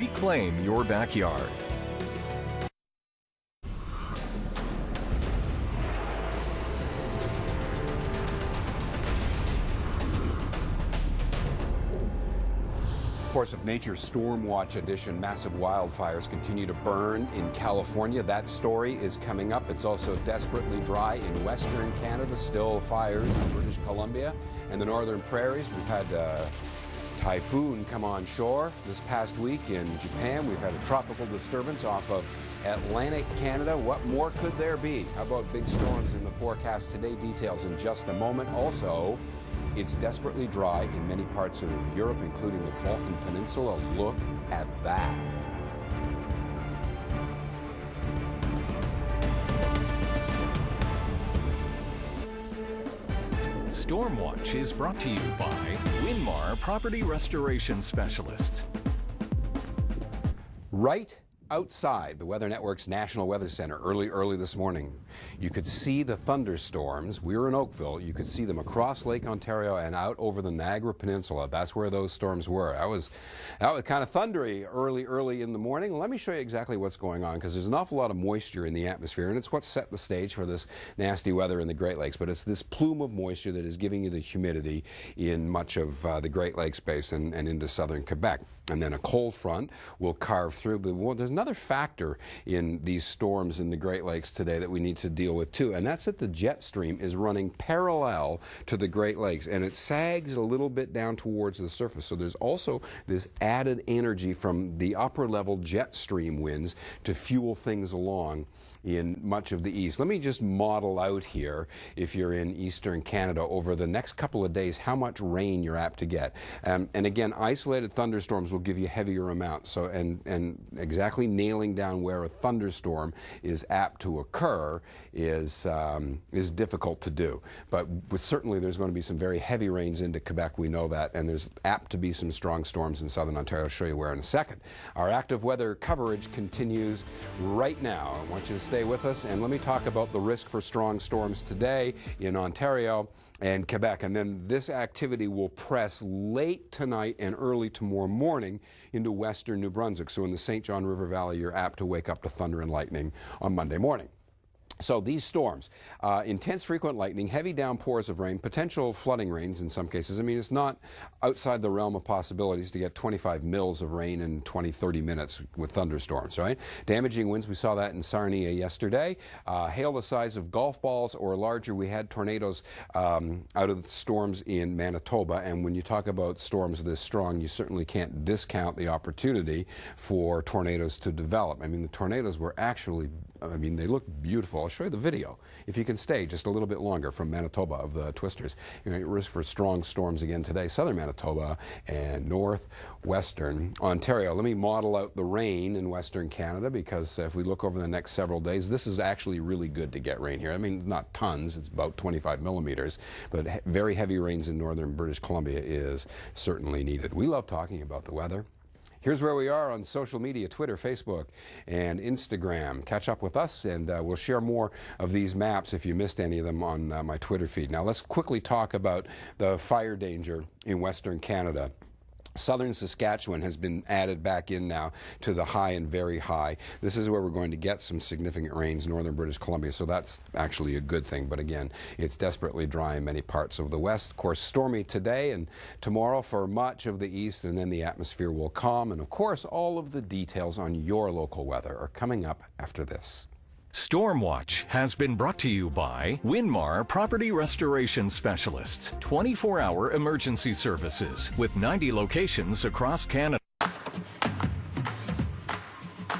Reclaim your backyard. Course of Nature's Stormwatch edition. Massive wildfires continue to burn in California. That story is coming up. It's also desperately dry in Western Canada. Still fires in British Columbia and the Northern Prairies. We've had a typhoon come on shore this past week in Japan. We've had a tropical disturbance off of Atlantic Canada. What more could there be? How about big storms in the forecast today? Details in just a moment. Also, it's desperately dry in many parts of Europe, including the Balkan Peninsula. Look at that. Stormwatch is brought to you by Winmar Property Restoration Specialists. Right outside the Weather Network's National Weather Center early this morning, you could see the thunderstorms. We were in Oakville. You could see them across Lake Ontario and out over the Niagara Peninsula. That's where those storms were. That was kind of thundery early in the morning. Let me show you exactly what's going on, because there's an awful lot of moisture in the atmosphere, and it's what set the stage for this nasty weather in the Great Lakes. But it's this plume of moisture that is giving you the humidity in much of the Great Lakes basin and into southern Quebec. And then a cold front will carve through. But there's another factor in these storms in the Great Lakes today that we need to deal with too, and that's that the jet stream is running parallel to the Great Lakes, and it sags a little bit down towards the surface. So there's also this added energy from the upper level jet stream winds to fuel things along in much of the east. Let me just model out here, if you're in eastern Canada, over the next couple of days how much rain you're apt to get. And again, isolated thunderstorms will give you heavier amounts. So and exactly nailing down where a thunderstorm is apt to occur is difficult to do. But certainly there's going to be some very heavy rains into Quebec, we know that, and there's apt to be some strong storms in southern Ontario. I'll show you where in a second. Our active weather coverage continues right now. I want you to stay with us, and let me talk about the risk for strong storms today in Ontario and Quebec. And then this activity will press late tonight and early tomorrow morning into western New Brunswick. So in the St. John River Valley, you're apt to wake up to thunder and lightning on Monday morning. So these storms, intense frequent lightning, heavy downpours of rain, potential flooding rains in some cases. I mean, it's not outside the realm of possibilities to get 25 mils of rain in 20-30 minutes with thunderstorms, right? Damaging winds, we saw that in Sarnia yesterday. Hail the size of golf balls or larger. We had tornadoes out of the storms in Manitoba, and when you talk about storms this strong, you certainly can't discount the opportunity for tornadoes to develop. I mean, the tornadoes were actually, I mean, they look beautiful. I'll show you the video if you can stay just a little bit longer from Manitoba of the twisters. You're at risk for strong storms again today, southern Manitoba and northwestern Ontario. Let me model out the rain in western Canada, because if we look over the next several days, this is actually really good to get rain here. I mean, not tons, it's about 25 millimeters, but very heavy rains in northern British Columbia is certainly needed. We love talking about the weather. Here's where we are on social media, Twitter, Facebook, and Instagram. Catch up with us, and we'll share more of these maps if you missed any of them on my Twitter feed. Now let's quickly talk about the fire danger in Western Canada. Southern Saskatchewan has been added back in now to the high and very high. This is where we're going to get some significant rains, northern British Columbia, so that's actually a good thing. But again, it's desperately dry in many parts of the west. Of course, stormy today and tomorrow for much of the east, and then the atmosphere will calm. And of course, all of the details on your local weather are coming up after this. Stormwatch has been brought to you by Winmar Property Restoration Specialists, 24-hour emergency services with 90 locations across Canada.